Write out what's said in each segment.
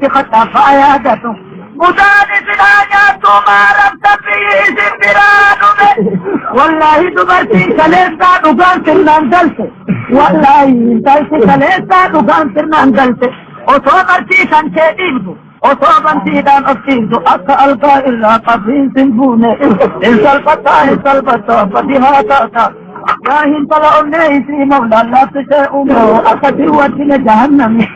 خطف عيادته مدانس الحاجات ما ربط فيه سنبران والله دبرتي كليسا دقان سرنان دلته والله دلتي كليسا دقان سرنان دلته وصوبرتي كان شديده وصوبرتي دان أفتيده أكا ألقى إلا قبين سنبونه إنسى الفتاة فتها تأتا ياهن طلعوني في مولى لا تشاءونه أكد واتنا جهنم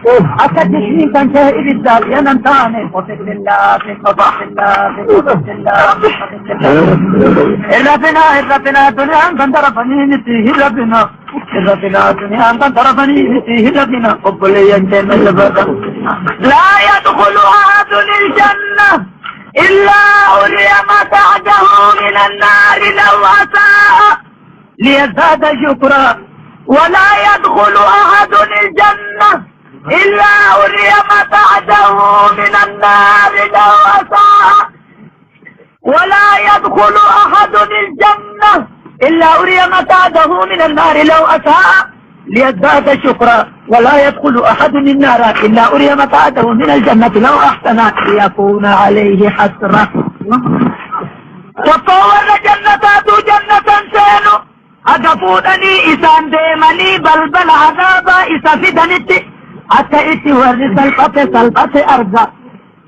أكد شيء كان شائد الدار ينمتاني وفق الله في قضاء الله في قضاء الله إلا بنا دنيا أنت ربني نتيه ربنا دنيا أنت ربني نتيه ربنا قبل ينتين البدا لا يدخل أحد الجنة إلا أولي متعده من النار لو أساء ليزداد شكرا ولا يدخل أحد الجنة إلا أري مقعده من النار لو أساء ولا يدخل أحد الجنة إلا أري مقعده من النار لو أساء ليزداد شكرا ولا يدخل أحد النار إلا أري مقعده من الجنة لو أحسن ليكون عليه حسرة وطور جنة سينو أقفونني إسان ديمني بلبل عذابا إسا فدنتي حتى إتي ورد سلطة أرجع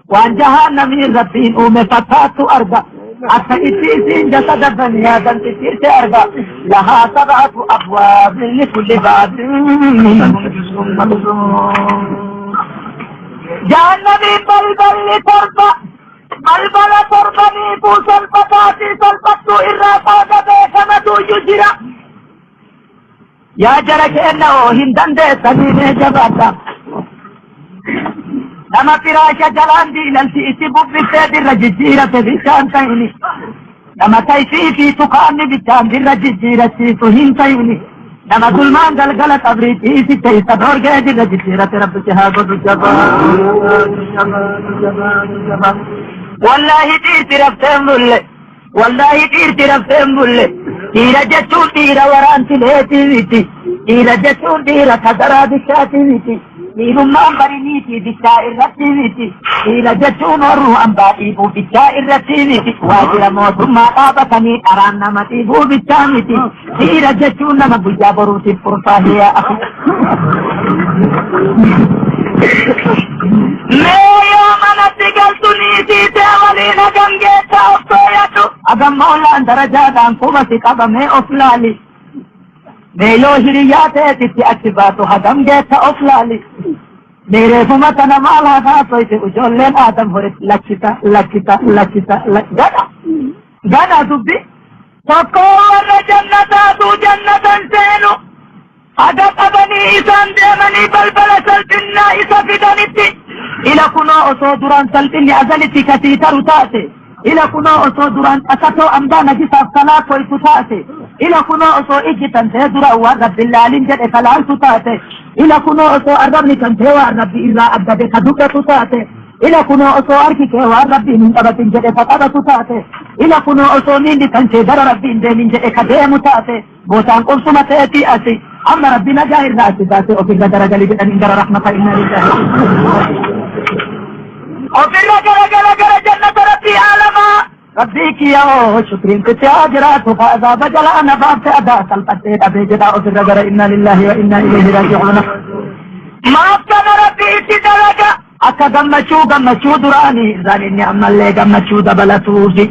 وأن جهنمي ربين فتات أرجع حتى إتي سين جسد بني آدم تسير أرجع لها 7 أبواب لكل باب جهنمي بلبل تربع بلبل تربني بوسا الفتاتي سلطة إرافات بيكمة يجرى يا جرك إنه هندن دي سبيل جباتا لما فراش جلان دي لنسي اتبوك بسيد الرججيرة بشان تيني لما تيسي في تقامي بشان دي الرججيرة سيفهين تيني لما ظلمان دلقلت أبريتي ستي سبور جيد الرججيرة رب شهاب الجبان والله تيرتي ملي تيرا جتون تيرا وران تلهتي ويتي تيرا جتون تيرا كدرا بشاتي ويتي تيرمان برينيتي بشائر رتي ويتي تيرا جتون ورو أنبائيبو بشائر رتي ويتي واجر موت ما قابتني أران نمتيبو بشامتي تيرا جتون نما بجابرو تفرصا هي أخي يوم نتقلتني سيتي ولينا جنجيتا أفتويتو أقام مولان درجات أنكوبتي قبمي أفلالي ميلو هرياتي تتي أكتباتو هدم جيتا أفلالي मेरे घुमत नमाला था तो इसे उजोले आदम हो लक्षिता गाना दुब्बी तो कोवर जन्नता तू जन्नतन सेनु अदक बनी ईसान देमनी बलबल सल्पिन्ना इसा फिदनिति इला कुनो ओसो दुरान सल्पिन्नी अजलिति कती तरुताते इला कुनो ओसो दुरान अकतो अम्दा नजिसाफ कला कोई तुताते इला कुनो ओसो इजितन से दुरा हुआ रब्बिल्लालिन जद कलाल तुताते إلى كنا أسوء الرب كنتوا الرب إلا أبدأ بخدوك تساته إلى كنا أسوء أركك والرب من أبد جد فقد تساته إلى كنا أسوء من كنت در رب من جد كده متاته بوتان قرص متأتي أسي أما ربنا جاهر رأسي ذاته وفي الدرجة لبئن در رحمة إنا لله وفي الرجل جنة ربي عالما ربي كيا شكرين كتاجرات فاذا بجلا نبات ادا سلطه ابي جدا وفي الرجل انا لله وانا اليه راجعون ما كان ربي تدرجا اكغمشو دراني زاني اما اللي غمشو دبلتوزي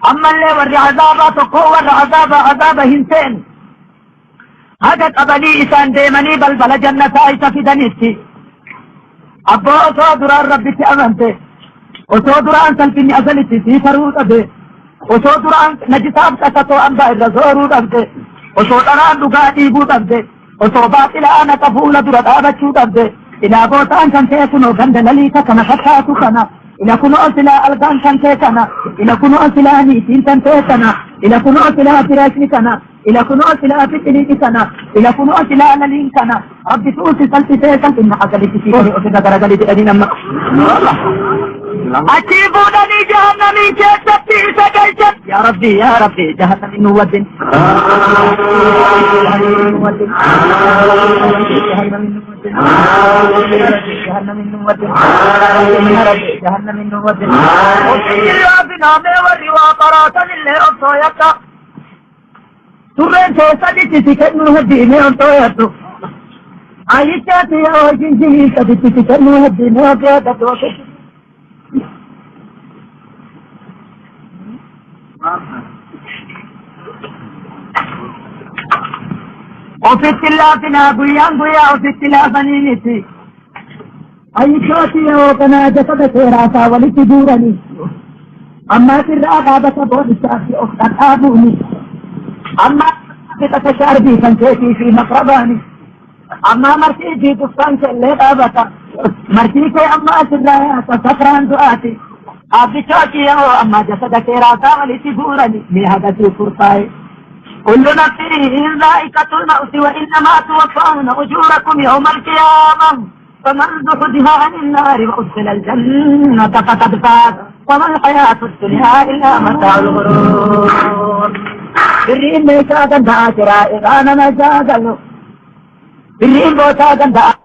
اما اللي ور عذابات قوة عذاب هنسين هذا قبلي إسان ديمني بل جنة آيسا في دنيتي أبو أصو دران ربي تأمنتي وصو دران سلطني أزلتي في فرود أبي وصو دران نجساب كتو أنبا الرزورود أبي وصو دران دقاتي بود أبي وصو باطل آنا تفول درد آبتشود أبي إلا بوتان كان تيكونو غند لليك كما فتاتو كنا إلا كنو أصلا ألغان كان تيكنا إلا كنو أصلا نيتين كان تيكنا إلا كنو أصلا فراشني كنا إلا كنو أصلا فتنيك كنا إلا كنو أصلا للين كنا ربي تؤسي سلطي تيكن إن حقلي تسيكي أصلا درجالي تأدين أما أجيبونني جهنمي جهتي سجلت يا ربي جهنمي نودن جهنمي نودن جهنم من نوة جهنم من نوة وفي بنام والروا قرات لله أبطايتا ترين سيسادي تسكنه الدين أبطايتو عيشاتي يا جنجي سادي تسكنه الدين أبطايتو وفي التلافنا قيان قيا وفي التلافنينيتي عيشاتي يا وقنا جسد سيراسا ولتدورني أما ترى غابة بورساتي أختك آبوني أما تتشار بي فانتيتي في مقرباني أما مرتي في دفان كاللي غابة مرتي كي أما ترى سفران دعاتي أبتشاتي يا أما جسد سيراسا ولتدورني لهذا في فرصاي كل نفس ذائقة الموت وإنما توفون أجوركم يوم القيامة فمن زحزح عن النار وأدخل الجنة فقد فاز وما الحياة الدنيا إلا متاع الغرور برين ميكا غندا جرائي غانا مجاغلو برين بوتا غندا